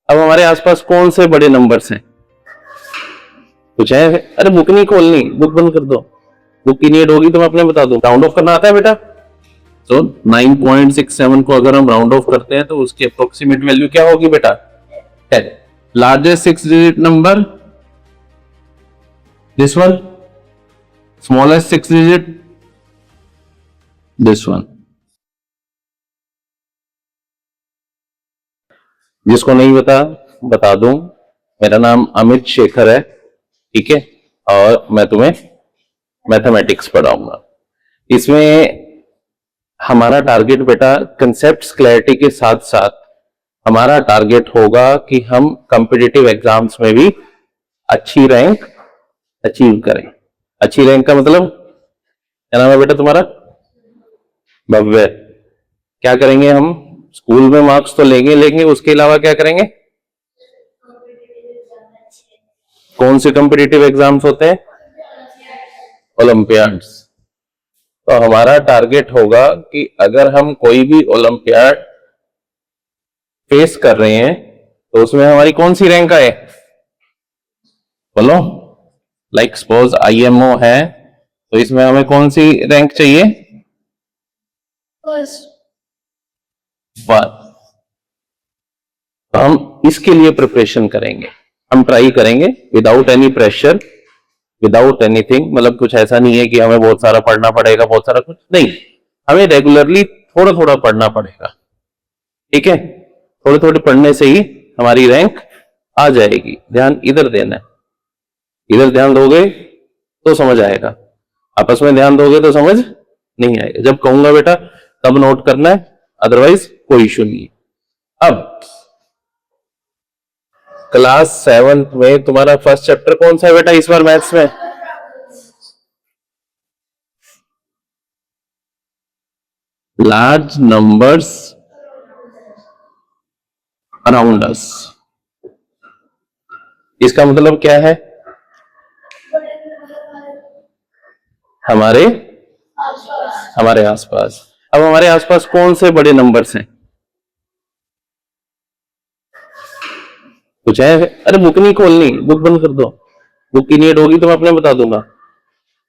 अब हमारे आसपास कौन से बड़े नंबर्स हैं? कुछ है? अरे बुक नहीं खोलनी, बुक बंद कर दो। बुक की नीड होगी तो मैं अपने बता दूं। राउंड ऑफ करना आता है बेटा? तो 9.67 को अगर हम राउंड ऑफ करते हैं तो उसकी अप्रोक्सीमेट वैल्यू क्या होगी बेटा? 10। Largest 6 digit number, this one. Smallest 6 digit, this one. जिसको नहीं बता दूं, मेरा नाम अमित शेखर है, ठीक है, और मैं तुम्हें मैथमेटिक्स पढ़ाऊंगा। इसमें हमारा टारगेट बेटा कंसेप्ट्स क्लैरिटी के साथ साथ हमारा टारगेट होगा कि हम कॉम्पिटिटिव एग्जाम्स में भी अच्छी रैंक अचीव करें। अच्छी रैंक का मतलब क्या नाम है बेटा तुम्हारा? भव्य। क्या करेंगे हम? स्कूल में मार्क्स तो लेंगे, उसके अलावा क्या करेंगे? कौन से कॉम्पिटिटिव एग्जाम्स होते हैं? ओलंपियाड्स। तो हमारा टारगेट होगा कि अगर हम कोई भी ओलंपियाड फेस कर रहे हैं तो उसमें हमारी कौन सी रैंक आए? बोलो। लाइक सपोज आईएमओ है तो इसमें हमें कौन सी रैंक चाहिए? फर्स्ट। तो हम इसके लिए प्रिपरेशन करेंगे, हम ट्राई करेंगे without any pressure, without anything. मतलब कुछ ऐसा नहीं है कि हमें बहुत सारा पढ़ना पड़ेगा, बहुत सारा कुछ नहीं, हमें रेगुलरली थोड़ा थोड़ा पढ़ना पड़ेगा, ठीक है। थोड़े थोड़े पढ़ने से ही हमारी रैंक आ जाएगी। ध्यान इधर देना है, इधर ध्यान दोगे तो समझ आएगा, आपस में ध्यान दोगे तो समझ नहीं आएगा। जब कहूंगा बेटा तब नोट करना है, अदरवाइज कोई इश्यू नहीं है। अब क्लास 7th में तुम्हारा फर्स्ट चैप्टर कौन सा है बेटा इस बार मैथ्स में? Large numbers around us. इसका मतलब क्या है? हमारे आसपास। अब हमारे आसपास कौन से बड़े नंबर्स हैं? कुछ है? अरे बुक नहीं खोलनी, बुक बंद कर दो। बुक की नीड होगी तो मैं अपने बता दूंगा।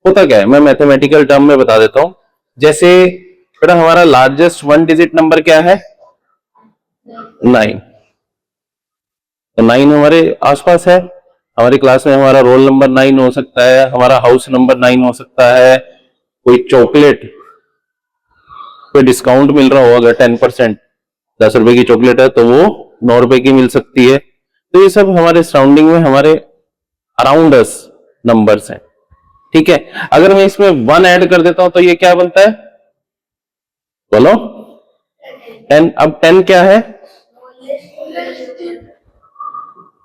होता क्या है, मैं मैथमेटिकल टर्म में बता देता हूं। जैसे बेटा हमारा लार्जेस्ट 1 डिजिट नंबर क्या है? 9। तो 9 हमारे आसपास है। हमारी क्लास में हमारा रोल नंबर 9 हो सकता है, हमारा हाउस नंबर 9 हो सकता है, कोई चॉकलेट, कोई डिस्काउंट मिल रहा होगा 10%, 10 रुपए की चॉकलेट है तो वो 9 रुपए की मिल सकती है। तो ये सब हमारे सराउंडिंग में, हमारे अराउंड अस नंबर्स हैं, ठीक है। अगर मैं इसमें 1 ऐड कर देता हूं तो ये क्या बनता है? बोलो। 10। अब 10 क्या है?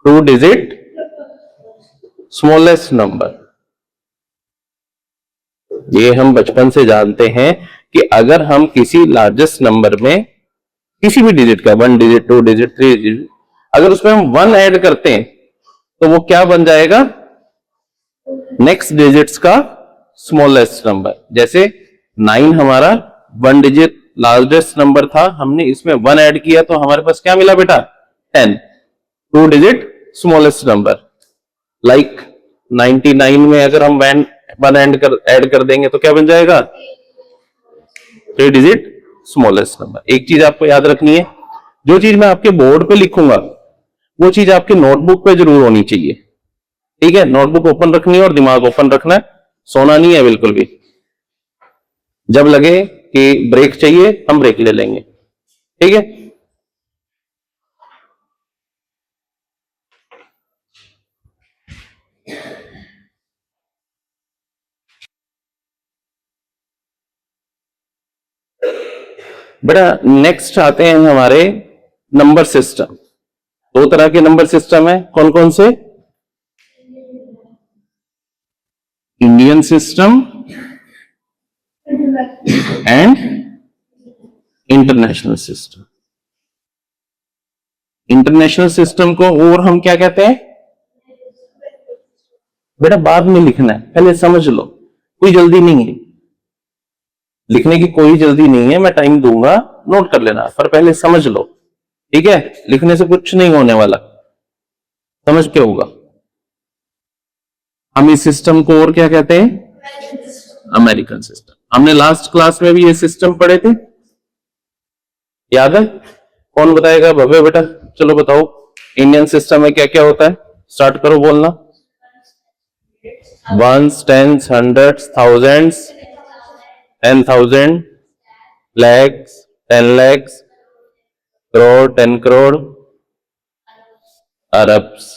2 डिजिट स्मॉलेस्ट नंबर। ये हम बचपन से जानते हैं कि अगर हम किसी लार्जेस्ट नंबर में किसी भी डिजिट का 1 डिजिट, 2 डिजिट, 3 डिजिट, अगर उसमें हम 1 ऐड करते हैं तो वो क्या बन जाएगा? नेक्स्ट डिजिट्स का स्मॉलेस्ट नंबर। जैसे 9 हमारा 1 डिजिट लार्जेस्ट नंबर था, हमने इसमें 1 ऐड किया तो हमारे पास क्या मिला बेटा? 10। 2 डिजिट स्मॉलेस्ट नंबर। लाइक 99 में अगर हम 1 ऐड कर देंगे तो क्या बन जाएगा? 3 डिजिट स्मॉलेस्ट नंबर। एक चीज आपको याद रखनी है, जो चीज मैं आपके बोर्ड पे लिखूंगा वो चीज आपके नोटबुक पे जरूर होनी चाहिए, ठीक है। नोटबुक ओपन रखनी है और दिमाग ओपन रखना है, सोना नहीं है बिल्कुल भी। जब लगे कि ब्रेक चाहिए हम ब्रेक ले लेंगे, ठीक है। बेटा नेक्स्ट आते हैं हमारे नंबर सिस्टम। 2 तरह के नंबर सिस्टम है, कौन कौन से? Indian system and international system. International system को और हम क्या कहते हैं? बेटा बाद में लिखना है, पहले समझ लो, कोई जल्दी नहीं है लिखने की, कोई जल्दी नहीं है, मैं टाइम दूंगा, नोट कर लेना, पर पहले समझ लो। ठीक है, लिखने से कुछ नहीं होने वाला, समझ के होगा। हम इस सिस्टम को और क्या कहते हैं? American system. हमने लास्ट क्लास में भी ये सिस्टम पढ़े थे, याद है? कौन बताएगा? भव्य बेटा चलो बताओ, इंडियन सिस्टम में क्या क्या होता है? स्टार्ट करो बोलना। Ones, tens, hundreds, thousands, 10,000, lakhs, 10 lakhs, crore, 10 crore, arabs.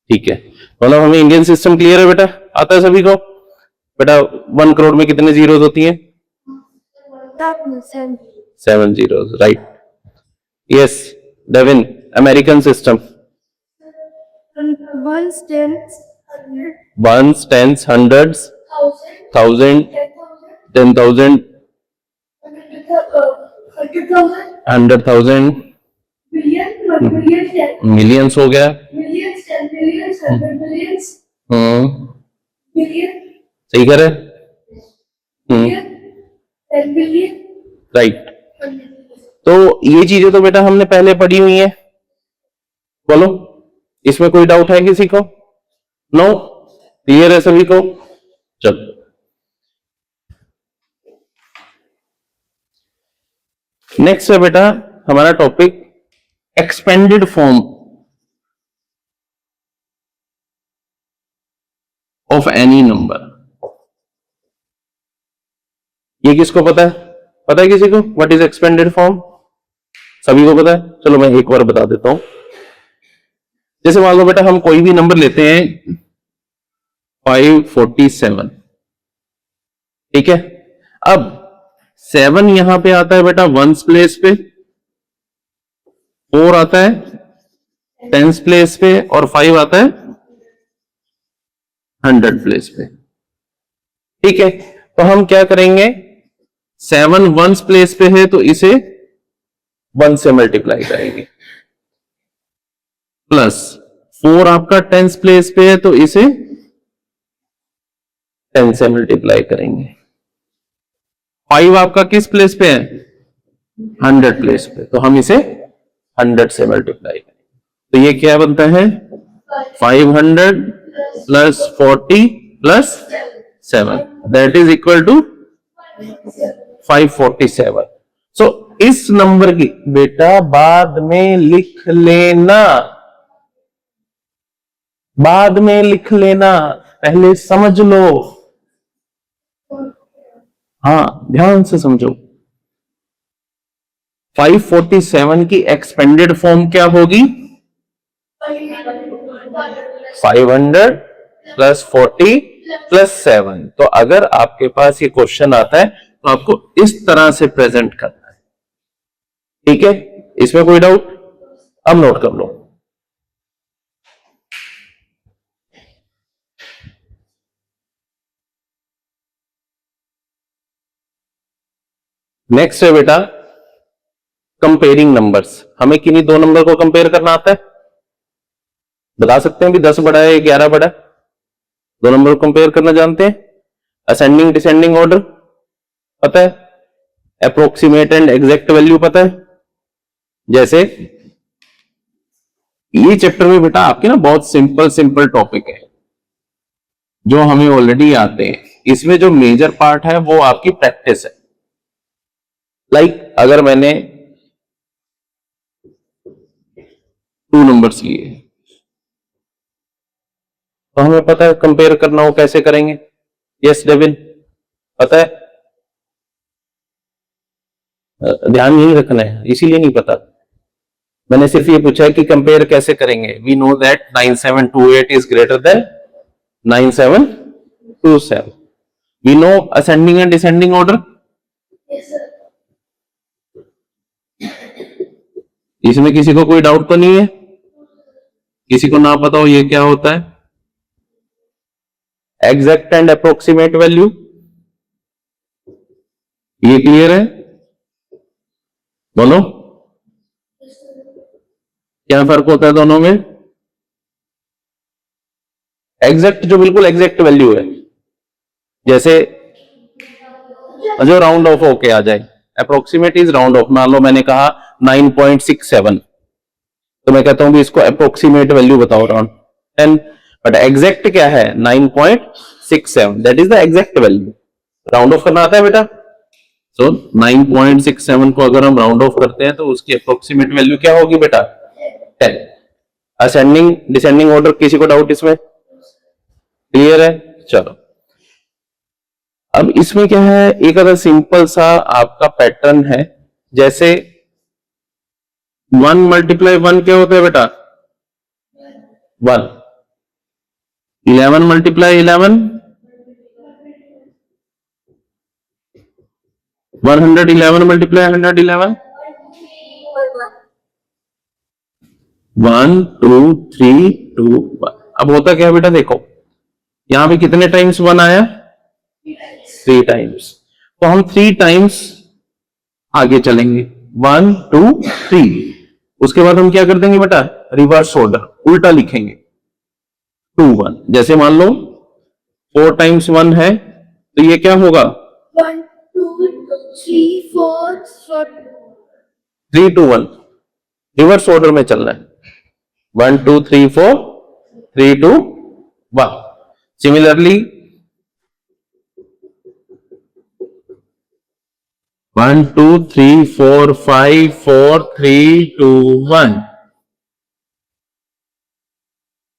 ठीक है, मतलब हमें इंडियन सिस्टम क्लियर है बेटा? आता है सभी को? बेटा 1 करोड़ में कितने जीरोस होती हैं? 7 zeros, right. Yes Devin, American system. Ones, tens, hundreds, 1000, 10,000, 100,000, millions हो गया। सही कह रहे? राइट। तो ये चीजें तो बेटा हमने पहले पढ़ी हुई है, बोलो इसमें कोई डाउट है किसी को? नो? क्लियर है सभी को? चलो नेक्स्ट है बेटा हमारा topic expanded form of any number. ये किसको पता है? पता है किसी को व्हाट इज एक्सपेंडेड फॉर्म? सभी को पता है? चलो मैं एक बार बता देता हूं। जैसे मान लो बेटा हम कोई भी नंबर लेते हैं 547, ठीक है। अब 7 यहां पे आता है बेटा वंस प्लेस पे, 4 आता है टेंस प्लेस पे और 5 आता है 100 प्लेस पे, ठीक है। तो हम क्या करेंगे, 7 वंस प्लेस पे है तो इसे 1 से मल्टीप्लाई करेंगे, प्लस 4 आपका टेंस प्लेस पे है तो इसे 10 से मल्टीप्लाई करेंगे। 5 आपका किस प्लेस पे है? 100 प्लेस पे, तो हम इसे 100 से मल्टीप्लाई करेंगे। तो ये क्या बनता है? 500 plus 40 plus 7 that is equal to 547। So इस नंबर की बेटा बाद में लिख लेना, बाद में लिख लेना, पहले समझ लो। हाँ ध्यान से समझो। 547 की एक्सपेंडेड फॉर्म क्या होगी? 500 प्लस 40 प्लस 7। तो अगर आपके पास ये क्वेश्चन आता है तो आपको इस तरह से प्रेजेंट करना है, ठीक है। इसमें कोई डाउट? अब नोट कर लो। नेक्स्ट है बेटा कंपेयरिंग नंबर्स। हमें किन्हीं दो नंबर को कंपेयर करना आता है? बता सकते हैं भी 10 बड़ा है 11 बड़ा है? दो नंबर को कंपेयर करना जानते हैं? असेंडिंग डिसेंडिंग ऑर्डर पता है? अप्रोक्सीमेट एंड एग्जैक्ट वैल्यू पता है? जैसे ये चैप्टर में बेटा आपके ना बहुत सिंपल टॉपिक है जो हमें ऑलरेडी आते हैं। इसमें जो मेजर पार्ट है वो आपकी प्रैक्टिस है। लाइक अगर मैंने 2 नंबर्स लिए तो हमें पता है कंपेयर करना हो कैसे करेंगे। यस डेविन पता है? ध्यान नहीं रखना है इसीलिए नहीं पता, मैंने सिर्फ ये पूछा है कि कंपेयर कैसे करेंगे। We know that 9728 is greater than 9727। We know ascending and descending order. इसमें किसी को कोई डाउट तो नहीं है? किसी को ना पता हो ये क्या होता है? एग्जैक्ट एंड अप्रोक्सीमेट वैल्यू, ये क्लियर है? बोलो क्या फर्क होता है दोनों में? एग्जैक्ट जो बिल्कुल एग्जैक्ट वैल्यू है, जैसे जो राउंड ऑफ होके आ जाए। Approximate is round of. मान लो मैंने कहा 9.67 तो मैं कहता हूं भी इसको अप्रोक्सीमेट वैल्यू बताओ अराउंड 10, बट एग्जैक्ट क्या है 9.67, that is the exact value. Round of करना आता है बेटा, सो 9.67 को अगर हम राउंड ऑफ करते हैं तो उसकी अप्रोक्सीमेट वैल्यू क्या होगी बेटा 10। असेंडिंग डिसेंडिंग ऑर्डर, किसी को डाउट इसमें? क्लियर है? चलो अब इसमें क्या है, एक अगर सिंपल सा आपका पैटर्न है, जैसे 1 मल्टीप्लाई 1 क्या होता है बेटा 1, 11 मल्टीप्लाई 11 111 मल्टीप्लाई 111 1 2 3 2 1। अब होता क्या है बेटा, देखो यहां पे कितने टाइम्स 1 आया 3 टाइम्स, तो हम 3 टाइम्स आगे चलेंगे 1 2 3, उसके बाद हम क्या कर देंगे बेटा रिवर्स ऑर्डर, उल्टा लिखेंगे 2 1। जैसे मान लो 4 टाइम्स 1 है तो ये क्या होगा 1 2 3 4 3 2 1, रिवर्स ऑर्डर में चलना है 1 2 3 4 3 2 1। सिमिलरली 1 2 3 4 5 4 3 2 1।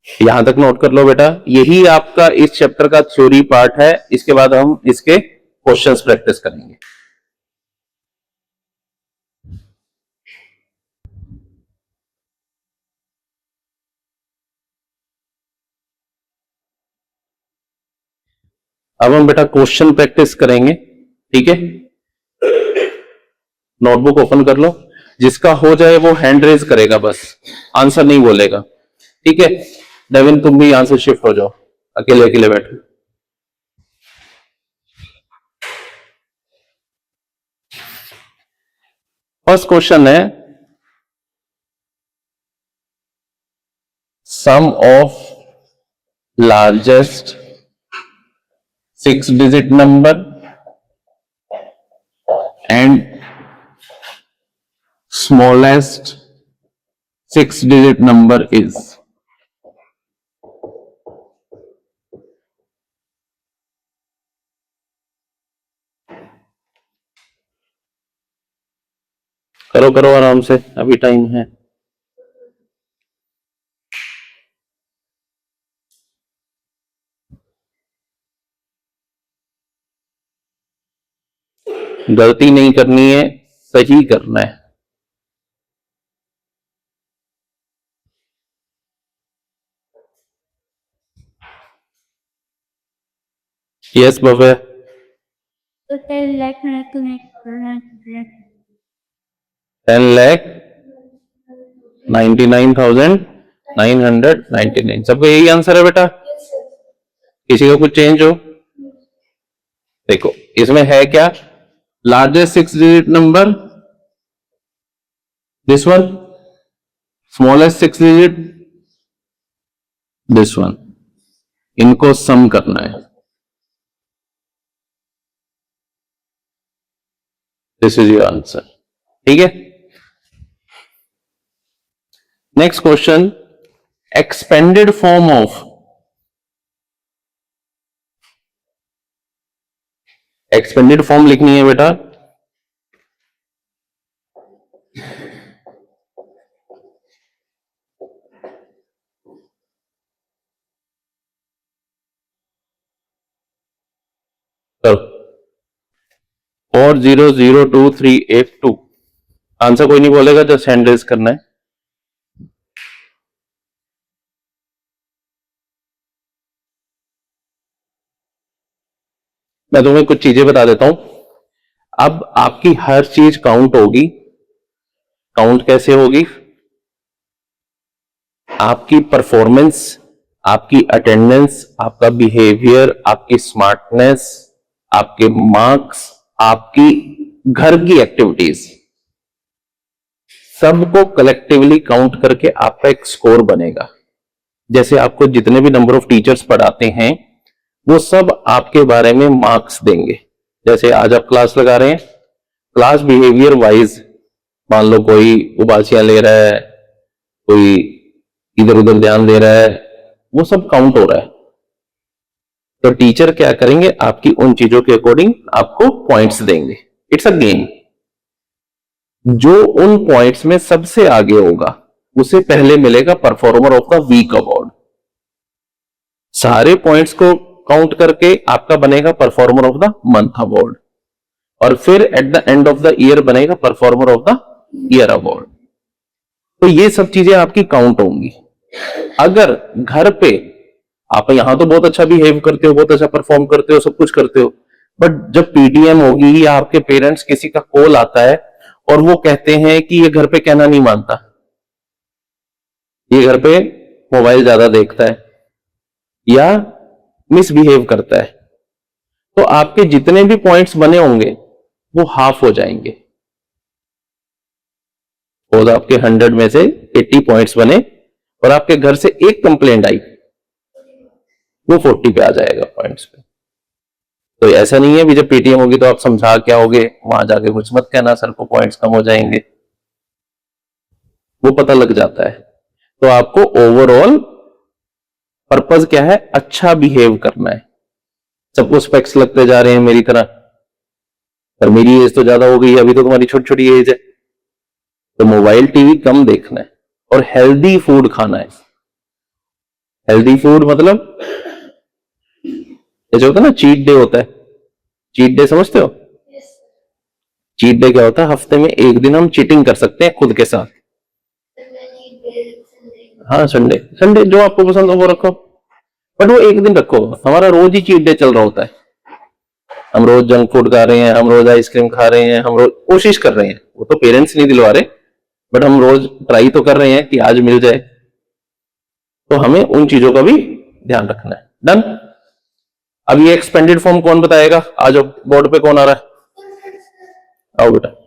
यहां तक नोट कर लो बेटा, यही आपका इस चैप्टर का थ्योरी पार्ट है। इसके बाद हम इसके क्वेश्चंस प्रैक्टिस करेंगे। अब हम बेटा क्वेश्चन प्रैक्टिस करेंगे, ठीक है। नोटबुक ओपन कर लो, जिसका हो जाए वो हैंड रेज करेगा, बस आंसर नहीं बोलेगा, ठीक है। डेविन तुम भी यहां से शिफ्ट हो जाओ, अकेले अकेले बैठो। फर्स्ट क्वेश्चन है sum of largest 6 digit number and smallest 6 digit number is। करो करो आराम से, अभी टाइम है। गलती नहीं करनी है, सही करना है। यस भव्य। 10,99,999। सबका यही आंसर है बेटा, किसी का कुछ चेंज हो? देखो इसमें है क्या, largest 6 digit number this one, smallest 6 digit this one, इनको सम करना है। दिस इज योर आंसर, ठीक है। Next question, expanded form of, expanded form लिखनी है बेटा। करो 400238 आंसर कोई नहीं बोलेगा, जस्ट हैंड रेज करना है। मैं तुम्हें कुछ चीजें बता देता हूं। अब आपकी हर चीज काउंट होगी। काउंट कैसे होगी? आपकी परफॉर्मेंस, आपकी अटेंडेंस, आपका बिहेवियर, आपकी स्मार्टनेस, आपके मार्क्स, आपकी घर की एक्टिविटीज, सबको कलेक्टिवली काउंट करके आपका एक स्कोर बनेगा। जैसे आपको जितने भी नंबर ऑफ टीचर्स पढ़ाते हैं वो सब आपके बारे में मार्क्स देंगे। जैसे आज आप क्लास लगा रहे हैं, क्लास बिहेवियर वाइज मान लो कोई उबासियां ले रहा है, कोई इधर उधर ध्यान दे रहा है, वो सब काउंट हो रहा है। तो टीचर क्या करेंगे, आपकी उन चीजों के अकॉर्डिंग आपको पॉइंट्स देंगे। It's a game. जो उन पॉइंट्स में सबसे आगे होगा उसे पहले मिलेगा performer of the week award. सारे पॉइंट्स को काउंट करके आपका बनेगा performer of the month award, और फिर at the end of the year बनेगा performer of the year award. तो ये सब चीजें आपकी काउंट होंगी। अगर घर पे आप यहां तो बहुत अच्छा बिहेव करते हो, बहुत अच्छा परफॉर्म करते हो, सब कुछ करते हो, बट जब पीटीएम होगी या आपके पेरेंट्स किसी का कॉल आता है और वो कहते हैं कि ये घर पे कहना नहीं मानता, ये घर पे मोबाइल ज्यादा देखता है या मिसबिहेव करता है, तो आपके जितने भी पॉइंट्स बने होंगे वो हाफ हो जाएंगे। और आपके 100 में से 80 पॉइंट्स बने और आपके घर से एक कंप्लेंट आई, वो 40 पे आ जाएगा पॉइंट्स पे। तो ऐसा नहीं है भी जब पेटीएम होगी तो आप समझा क्या होगे, वहां जाके कुछ मत कहना, सर को पॉइंट्स कम हो जाएंगे, वो पता लग जाता है। तो आपको ओवरऑल पर्पस क्या है, अच्छा बिहेव करना है। सबको स्पेक्स लगते जा रहे हैं मेरी तरह, पर मेरी एज तो ज्यादा हो गई है, अभी तो तुम्हारी छोटी छोटी एज है। तो मोबाइल टीवी कम देखना है और हेल्दी फूड खाना है। हेल्दी फूड मतलब जैसे होता है ना, चीट डे होता है। चीट डे समझते हो? चीट डे क्या होता है, हफ्ते में एक दिन हम चीटिंग कर सकते हैं खुद के साथ। हाँ, संडे संडे जो आपको पसंद हो वो रखो, बट वो एक दिन रखो। हमारा रोज ही चीट डे चल रहा होता है। हम रोज जंक फूड खा रहे हैं, हम रोज आइसक्रीम खा रहे हैं, हम रोज कोशिश कर रहे हैं, वो तो पेरेंट्स नहीं दिलवा रहे, बट हम रोज ट्राई तो कर रहे हैं कि आज मिल जाए। तो हमें उन चीजों का भी ध्यान रखना है। डन। अब ये एक्सपेंडेड फॉर्म कौन बताएगा? आज बोर्ड पे कौन आ रहा है? आओ बेटा।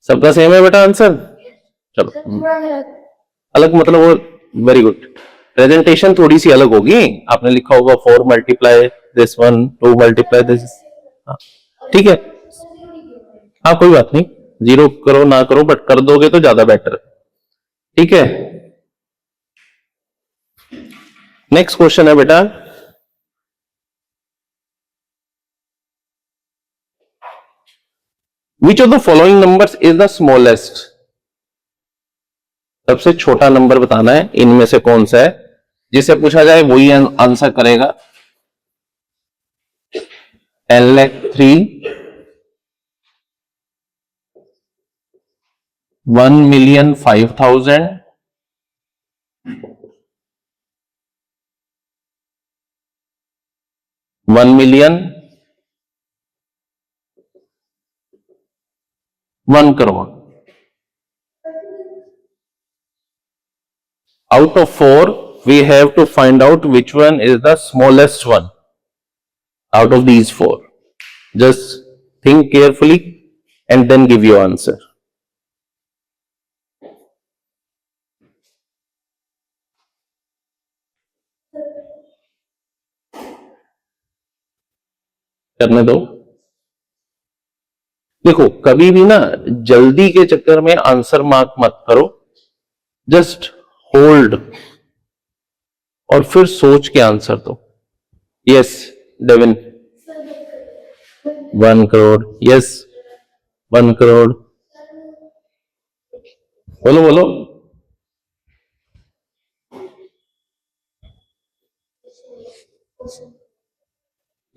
सबका सेम है बेटा आंसर? चलो, अलग मतलब वो, वेरी गुड। प्रेजेंटेशन थोड़ी सी अलग होगी। आपने लिखा होगा 4 multiply this one, 2 multiply this. ठीक है, हाँ कोई बात नहीं, जीरो करो ना करो, बट कर दोगे तो ज्यादा बेटर। ठीक है, नेक्स्ट क्वेश्चन है बेटा, which of the following numbers is the smallest? सबसे छोटा नंबर बताना है, इनमें से कौन सा है। जिसे पूछा जाए वही आंसर करेगा। L3, 1,05,000, 1,000,000, 1 crore. Out of 4, we have to find out which one is the smallest one out of these 4. Just think carefully and then give your answer. करने दो। देखो, कभी भी ना जल्दी के चक्कर में आंसर मार्क मत करो, जस्ट होल्ड और फिर सोच के आंसर दो। Yes Devin, 1 crore. Yes, 1 crore. बोलो बोलो।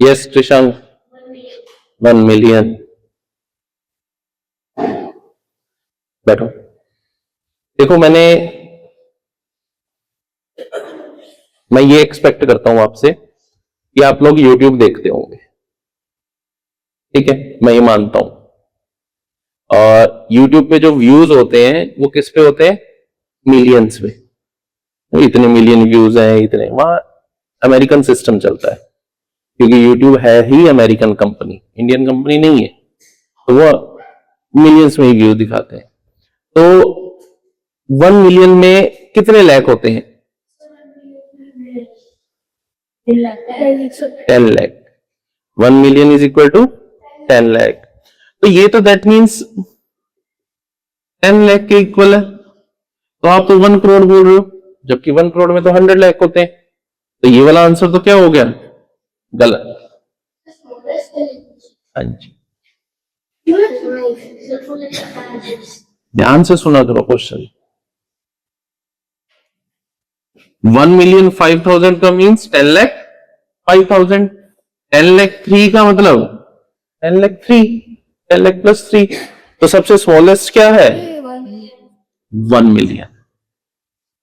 Yes Trishank, 1 million. बैठो। देखो, मैं ये एक्सपेक्ट करता हूं आपसे कि आप लोग YouTube देखते होंगे, ठीक है, मैं ये मानता हूं। और YouTube पे जो व्यूज होते हैं वो किस पे होते हैं? मिलियंस पे। इतने मिलियन व्यूज हैं, इतने, वहां अमेरिकन सिस्टम चलता है, क्योंकि यूट्यूब है ही अमेरिकन कंपनी, इंडियन कंपनी नहीं है, तो वो मिलियंस में ही व्यू दिखाते हैं। तो 1 मिलियन में कितने लाख होते हैं? 10 lakh. 1 million is equal to 10 lakh. तो ये तो दैट मीन्स 10 लाख के इक्वल है। तो आप तो 1 करोड़ बोल रहे हो, जबकि 1 करोड़ में तो 100 लाख होते हैं। तो ये वाला आंसर तो क्या हो गया? गलत। हाँ जी, ध्यान से सुना करो क्वेश्चन। 1 मिलियन 5,000 का मीन्स 10 लाख 5,000। 10 लाख 3 का मतलब 10 लाख 3, 10 लाख प्लस 3। तो सबसे स्मॉलेस्ट क्या है? 1 मिलियन।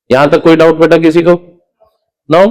यहां तक कोई डाउट बेटा किसी को? नो?